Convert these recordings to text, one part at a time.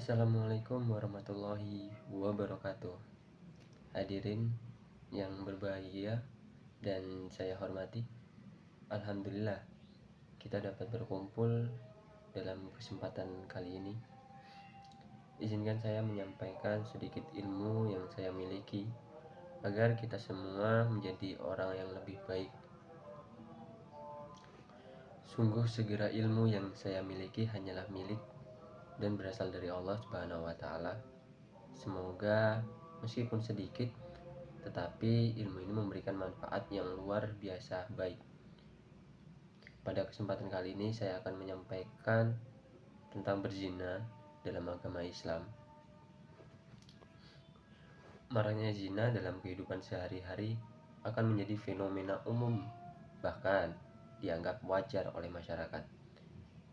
Assalamualaikum warahmatullahi wabarakatuh. Hadirin yang berbahagia dan saya hormati, alhamdulillah kita dapat berkumpul dalam kesempatan kali ini. Izinkan saya menyampaikan sedikit ilmu yang saya miliki agar kita semua menjadi orang yang lebih baik. Sungguh segera ilmu yang saya miliki hanyalah milik dan berasal dari Allah Subhanahu wa taala. Semoga meskipun sedikit, tetapi ilmu ini memberikan manfaat yang luar biasa baik. Pada kesempatan kali ini saya akan menyampaikan tentang berzina dalam agama Islam. Maraknya zina dalam kehidupan sehari-hari akan menjadi fenomena umum, bahkan dianggap wajar oleh masyarakat.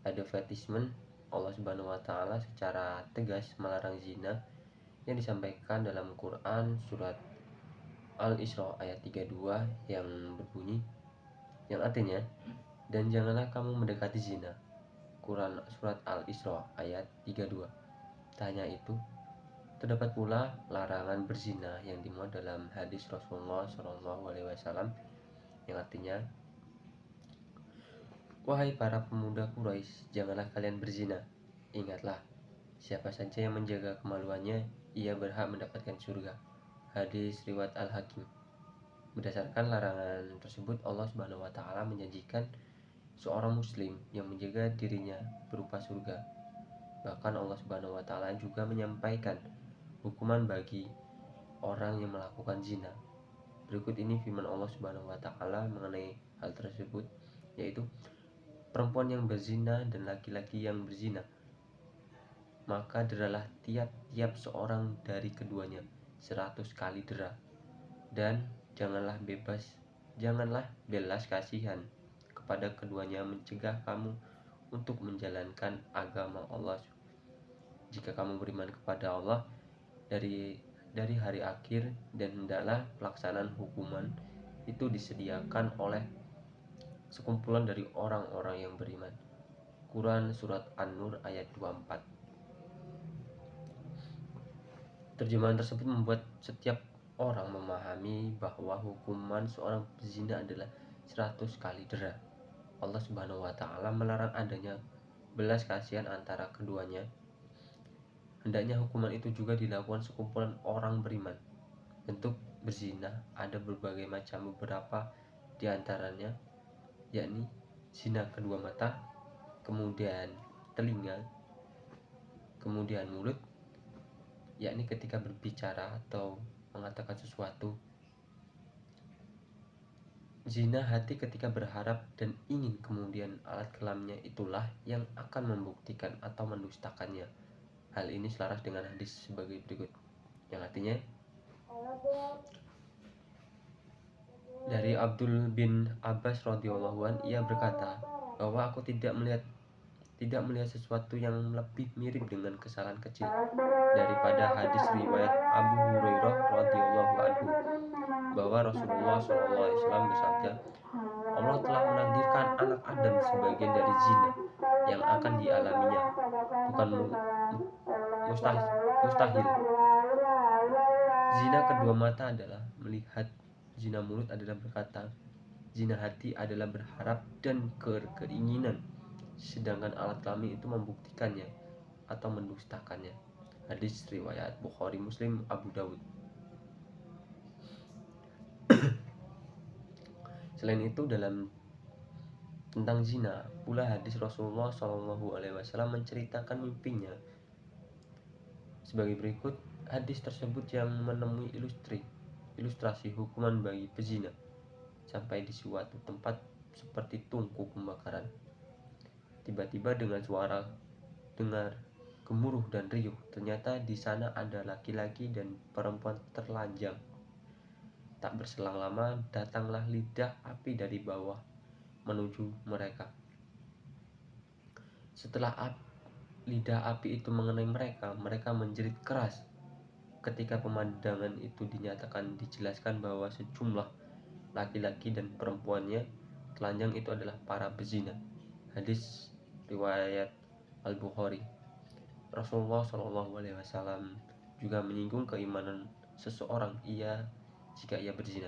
Advertisement Allah Subhanahu wa taala secara tegas melarang zina yang disampaikan dalam Quran surat Al-Isra ayat 32 yang berbunyi, yang artinya, dan janganlah kamu mendekati zina. Quran surat Al-Isra ayat 32. Tak hanya itu, terdapat pula larangan berzina yang dimuat dalam hadis Rasulullah SAW yang artinya, wahai para pemuda Quraisy, janganlah kalian berzina. Ingatlah, siapa saja yang menjaga kemaluannya, ia berhak mendapatkan surga. Hadis riwayat Al-Hakim. Berdasarkan larangan tersebut, Allah Subhanahu wa taala menjanjikan seorang muslim yang menjaga dirinya berupa surga. Bahkan Allah Subhanahu wa taala juga menyampaikan hukuman bagi orang yang melakukan zina. Berikut ini firman Allah Subhanahu wa taala mengenai hal tersebut, yaitu perempuan yang berzina dan laki-laki yang berzina, maka deralah tiap-tiap seorang dari keduanya 100 kali dera, dan janganlah belas kasihan kepada keduanya mencegah kamu untuk menjalankan agama Allah. Jika kamu beriman kepada Allah dari hari akhir, dan hendaklah pelaksanaan hukuman itu disediakan oleh sekumpulan dari orang-orang yang beriman. Quran surat An-Nur ayat 24. Terjemahan tersebut membuat setiap orang memahami bahwa hukuman seorang pezina adalah 100 kali dera. Allah Subhanahu wa taala melarang adanya belas kasihan antara keduanya. Hendaknya hukuman itu juga dilakukan sekumpulan orang beriman. Bentuk berzina ada berbagai macam, beberapa di antaranya yakni zina kedua mata, kemudian telinga, kemudian mulut, yakni ketika berbicara atau mengatakan sesuatu. Zina hati ketika berharap dan ingin, kemudian alat kelaminnya itulah yang akan membuktikan atau mendustakannya. Hal ini selaras dengan hadis sebagai berikut, yang artinya, dari Abdul bin Abbas radhiyallahu an, ia berkata bahwa aku tidak melihat sesuatu yang lebih mirip dengan kesalahan kecil daripada hadis riwayat Abu Hurairah radhiyallahu anhu, bahwa Rasulullah SAW bersabda, Allah telah menakdirkan anak Adam sebagian dari zina yang akan dialaminya, bukan mustahil. Zina kedua mata adalah melihat, zina mulut adalah berkata, zina hati adalah berharap dan keinginan, sedangkan alat kelamin itu membuktikannya atau mendustakannya. Hadis riwayat Bukhari, Muslim, Abu Dawud. Selain itu, dalam tentang zina pula hadis Rasulullah SAW menceritakan mimpinya sebagai berikut. Hadis tersebut yang menemui ilustrasi hukuman bagi pezina sampai di suatu tempat seperti tungku pembakaran. Tiba-tiba dengan suara dengar gemuruh dan riuh, ternyata di sana ada laki-laki dan perempuan terlanjang. Tak berselang lama datanglah lidah api dari bawah menuju mereka. Setelah lidah api itu mengenai mereka, mereka menjerit keras. Ketika pemandangan itu dijelaskan bahwa sejumlah laki-laki dan perempuannya telanjang itu adalah para pezina. Hadis riwayat Al-Bukhari. Rasulullah SAW juga menyinggung keimanan seseorang jika ia berzina.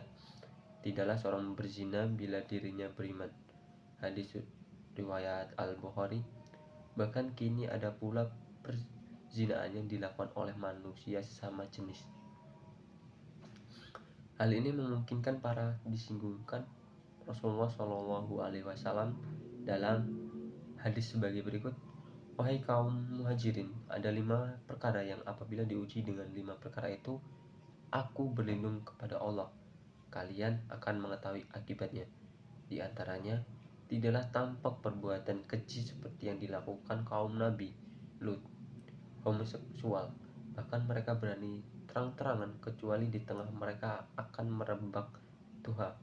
Tidaklah seorang berzina bila dirinya beriman. Hadis riwayat Al-Bukhari. Bahkan kini ada pula perzinaan yang dilakukan oleh manusia sesama jenis. Hal ini memungkinkan para disinggungkan Rasulullah SAW dalam hadis sebagai berikut. Wahai kaum muhajirin, ada 5 perkara yang apabila diuji dengan 5 perkara itu, aku berlindung kepada Allah. Kalian akan mengetahui akibatnya. Di antaranya, tidaklah tampak perbuatan keji seperti yang dilakukan kaum Nabi Lut, homoseksual. Bahkan mereka berani terang-terangan kecuali di tengah mereka akan merebak tuha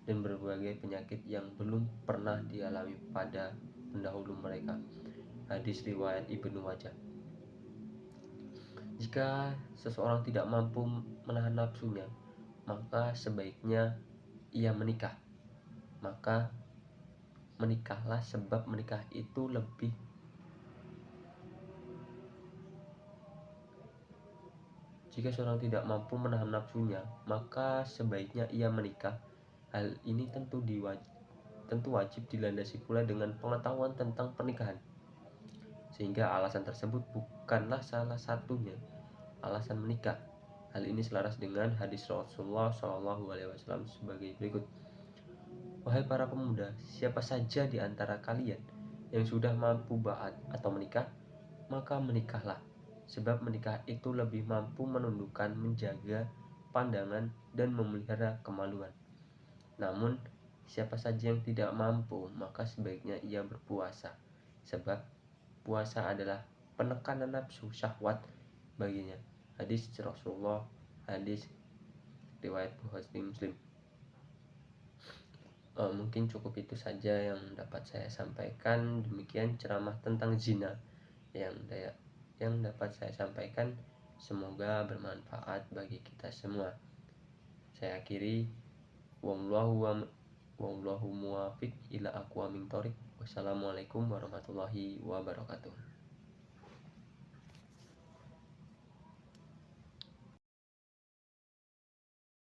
dan berbagai penyakit yang belum pernah dialami pada pendahulu mereka. Hadis riwayat Ibnu Majah. Jika seseorang tidak mampu menahan nafsunya, maka sebaiknya ia menikah. Maka menikahlah, sebab menikah itu lebih Jika seorang tidak mampu menahan nafsunya, maka sebaiknya ia menikah. Hal ini tentu wajib dilandasi pula dengan pengetahuan tentang pernikahan. Sehingga alasan tersebut bukanlah salah satunya alasan menikah. Hal ini selaras dengan hadis Rasulullah SAW sebagai berikut. Wahai para pemuda, siapa saja di antara kalian yang sudah mampu ba'at atau menikah, maka menikahlah. Sebab menikah itu lebih mampu menundukkan, menjaga pandangan, dan memelihara kemaluan. Namun, siapa saja yang tidak mampu, maka sebaiknya ia berpuasa. Sebab puasa adalah penekanan nafsu syahwat baginya. Hadis Rasulullah, hadis riwayat Bukhari Muslim. Mungkin cukup itu saja yang dapat saya sampaikan. Demikian ceramah tentang zina yang dapat saya sampaikan. Semoga bermanfaat bagi kita semua. Saya akhiri. Wallahu muwaffiq ila aqwamit thoriq. Wassalamualaikum warahmatullahi wabarakatuh.